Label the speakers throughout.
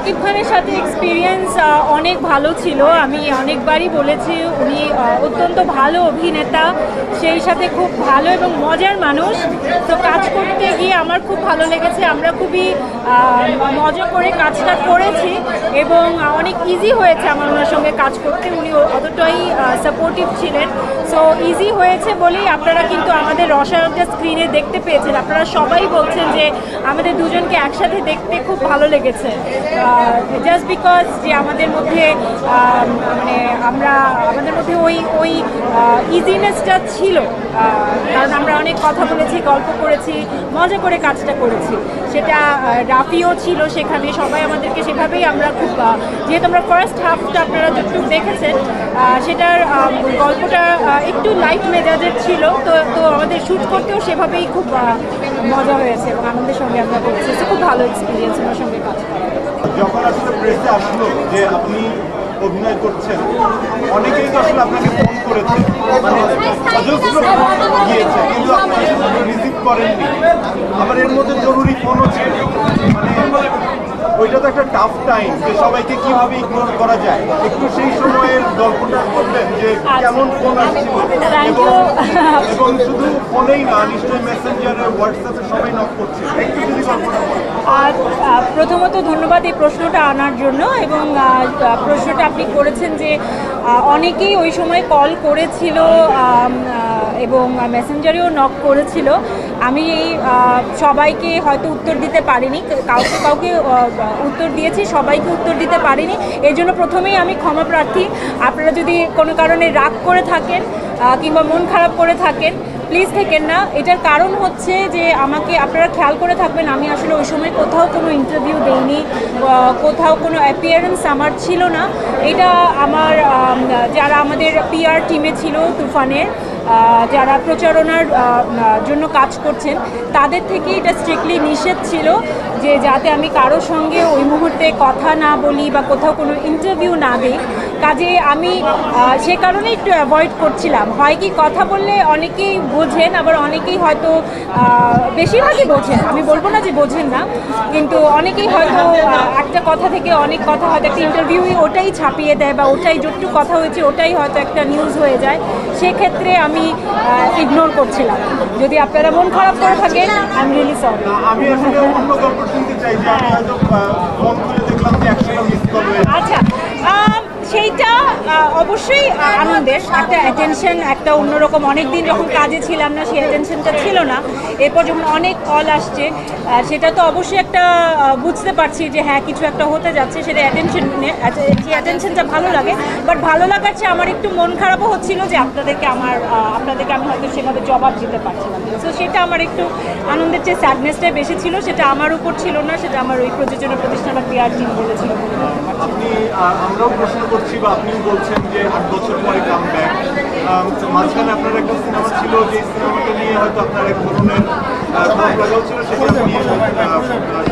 Speaker 1: শাকিব খানের সাথে এক্সপিরিয়েন্স অনেক ভালো ছিল। আমি অনেকবারই বলেছি উনি অত্যন্ত ভালো অভিনেতা, সেই সাথে খুব ভালো এবং মজার মানুষ। তো কাজ করতে গিয়ে আমার খুব ভালো লেগেছে। আমরা খুবই মজা করে কাজটা করেছি এবং অনেক ইজি হয়েছে আমার ওনার সঙ্গে কাজ করতে। উনি অতটাই সাপোর্টিভ ছিলেন। সো ইজি হয়েছে বলেই আপনারা কিন্তু আমাদের রসায়নটা স্ক্রিনে দেখতে পেয়েছেন। আপনারা সবাই বলছেন যে আমাদের দুজনকে একসাথে দেখতে খুব ভালো লেগেছে, জাস্ট বিকজ যে আমাদের মধ্যে মানে আমাদের মধ্যে ওই ইজিনেসটা ছিল, কারণ আমরা অনেক কথা বলেছি, গল্প করেছি, মজা করে কাজটা করেছি। সেটা রাফিও ছিল সেখানে, সবাই আমাদেরকে সেভাবেই আমরা খুব, যেহেতু আমরা ফার্স্ট হাফটা আপনারা যতটুকু দেখেছেন সেটার গল্পটা একটু লাইট মেজাজের ছিল, তো আমাদের শ্যুট করতেও সেভাবেই খুব মজা হয়েছে এবং আনন্দের সঙ্গে আমরা করেছি। খুব ভালো এক্সপিরিয়েন্স ওনার সঙ্গে কাজ করা।
Speaker 2: যখন আসলে প্রেসে আসলো যে আপনি অভিনয় করছেন, অনেকেই তো আসলে আপনাকে ফোন করেছে, মানে অজস্র গিয়েছে, কিন্তু আপনি রিসিভ করেননি। আবার এর মধ্যে জরুরি ফোনও ছিল, মানে ওইটা তো একটা টাফ টাইম, যে সবাইকে কিভাবে ইগনোর করা যায়। একটু সেই সময়ের গল্পটা করবেন যে কেমন ফোন আসছিল, এবং শুধু ফোনেই না, নিশ্চয়ই মেসেঞ্জারে, হোয়াটসঅ্যাপে সবাই নক করছে, একটু যদি গল্পটা বলেন।
Speaker 1: আর প্রথমত ধন্যবাদ এই প্রশ্নটা আনার জন্য, এবং প্রশ্নটা আপনি করেছেন যে অনেকেই ওই সময় কল করেছিল এবং মেসেঞ্জারেও নক করেছিল। আমি এই সবাইকে হয়তো উত্তর দিতে পারিনি, কাউকে উত্তর দিয়েছি, সবাইকে উত্তর দিতে পারিনি। এর জন্য প্রথমেই আমি ক্ষমা প্রার্থী। আপনারা যদি কোনো কারণে রাগ করে থাকেন কিংবা মন খারাপ করে থাকেন, প্লিজ থেকেন না। এটার কারণ হচ্ছে যে আমাকে আপনারা খেয়াল করে থাকবেন, আমি আসলে ওই সময় কোথাও কোনো ইন্টারভিউ দেইনি, কোথাও কোনো অ্যাপিয়ারেন্স আমার ছিল না। এটা আমার যারা আমাদের পিআর টিমে ছিল তুফানের, যারা প্রচারণার জন্য কাজ করছেন, তাদের থেকে এটা স্ট্রিক্টলি নিষেধ ছিল যে যাতে আমি কারোর সঙ্গে ওই মুহূর্তে কথা না বলি বা কোথাও কোনো ইন্টারভিউ না দিই। কাজে আমি সে কারণে একটু অ্যাভয়েড করছিলাম। হয় কি, কথা বললে অনেকেই বোঝেন, আবার অনেকেই হয়তো বেশিরভাগই বোঝেন, আমি বলবো না যে বোঝেন না, কিন্তু অনেকেই হয়তো একটা কথা থেকে অনেক কথা, হয়তো একটা ইন্টারভিউই ওটাই ছাপিয়ে দেয় বা ওটাই যতটুকু কথা হয়েছে ওটাই হয়তো একটা নিউজ হয়ে যায়। সেক্ষেত্রে আমি ইগনোর করছিলাম। যদি আপনারা মন খারাপ করে থাকেন, আই এম রিয়েলি সরি।
Speaker 2: আমি আসলে অন্য গল্প শুনতে চাই যে আমি হয়তো ফোন করে দেখলাম যে 100টা মিস কল হয়েছে।
Speaker 1: আচ্ছা, সেইটা অবশ্যই আনন্দের একটা অ্যাটেনশন, একটা অন্যরকম। অনেক দিন যখন কাজে ছিলাম না, সেই অ্যাটেনশনটা ছিল না। এরপর যখন অনেক কল আসছে, সেটা তো অবশ্যই একটা বুঝতে পারছি যে হ্যাঁ কিছু একটা হতে যাচ্ছে, সেটা যে অ্যাটেনশনটা ভালো লাগে। বাট ভালো লাগার চেয়ে আমার একটু মন খারাপও হচ্ছিল যে আপনাদেরকে আমি হয়তো সেভাবে জবাব দিতে পারছিলাম। সো সেটা আমার একটু আনন্দের চেয়ে স্যাডনেসটাই বেশি ছিল। সেটা আমার উপর ছিল না, সেটা আমার ওই প্রযোজনা প্রতিষ্ঠান বা পিআর টিম বলেছিল।
Speaker 2: আপনি, আমরাও প্রশ্ন করছি বা আপনিও বলছেন যে 8 বছর পরে কাম ব্যাক। মাঝখানে আপনার একটা সিনেমা ছিল, যে সিনেমাটা নিয়ে হয়তো আপনার এক ধরনের খারাপ লাগাও ছিল, সেটা আপনি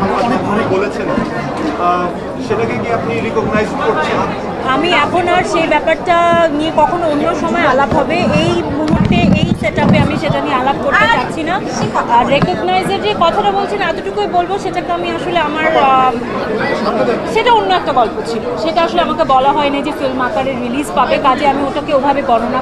Speaker 2: সংবাদ মাধ্যমে বলেছেন। সেটাকে কি আপনি রিকগনাইজ করছেন?
Speaker 1: আমি এখন আর সেই ব্যাপারটা নিয়ে কখনো অন্য সময় আলাপ হবে, এই মুহূর্তে এই সেটআপে আমি সেটা নিয়ে আলাপ করতে চাচ্ছি না। আর রেকগনাইজের যে কথাটা বলছেন, এতটুকুই বলবো, সেটাকে আমি আসলে সেটা অন্য একটা গল্প ছিল। সেটা আসলে আমাকে বলা হয়নি যে ফিল্ম আকারে রিলিজ পাবে, কাজে আমি ওটাকে ওভাবে বর্ণনা